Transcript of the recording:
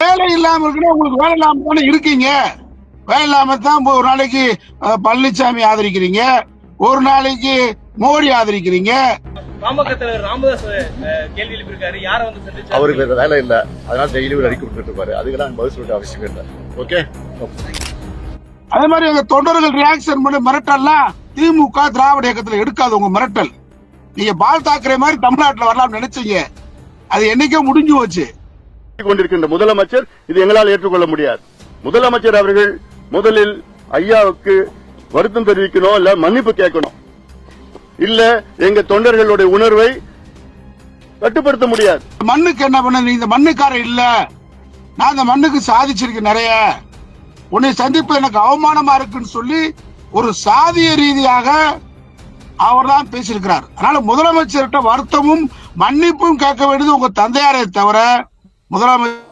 வேலை இல்லாம இருக்குன்னா உங்களுக்கு வேலை இல்லாம தானே இருக்கீங்க. வேலை இல்லாம தான் ஒரு நாளைக்கு பழனிசாமி ஆதரிக்கிறீங்க, ஒரு நாளைக்கு மோடி ஆதரிக்கிறீங்க. பாமக தலைவர் ராமதாஸ் கேள்வி எழுப்பியிருக்காரு, யாரை வந்து சந்திச்சாரு? அவருக்கு வேற வேலை இல்ல, அதனால டெய்லி ஒரு அறிக்கை கொடுத்துட்டு இருப்பாரு. அதுக்கெல்லாம் பதில் சொல்ல அவசியம் இல்லை. ஓகே. அதே மாதிரி எங்க தொண்டர்கள் ரியாக்ஷன் பண்ணி மிரட்டல்லாம் திமுக திராவிட இயக்கத்துல எடுக்காது. உங்க மிரட்டல் நீங்க பால் தாக்கரே மாதிரி தமிழ்நாட்டுல வரலாம்னு நினைச்சீங்க, அது என்னைக்கோ முடிஞ்சு போச்சு. கொண்டிருக்கின்ற முதலமைச்சர் இது எங்களால் ஏற்றுக்கொள்ள முடியாது. முதலமைச்சர் அவர்கள் முதலில் ஐயாவுக்கு வருத்தம் தெரிவிக்கணும், இல்ல மன்னிப்பு கேட்கணும். இல்ல எங்க தொண்டர்களுடைய உணர்வை கட்டுப்படுத்த முடியாது. மண்ணுக்கு என்ன பண்ண, நீ இந்த மண்ணுக்காரன் இல்ல, நான் இந்த மண்ணுக்கு சாதிச்சிருக்கேன் நிறைய, உன்னை சந்திப்பு எனக்கு அவமானமா இருக்குன்னு சொல்லி ஒரு சாதிய ரீதியாக அவர் தான் பேசியிருக்கிறார். அதனால முதலமைச்சர்கிட்ட வருத்தமும் மன்னிப்பும் கேட்க வேண்டியது உங்க தந்தையாரை தவிர முதலமைச்சர்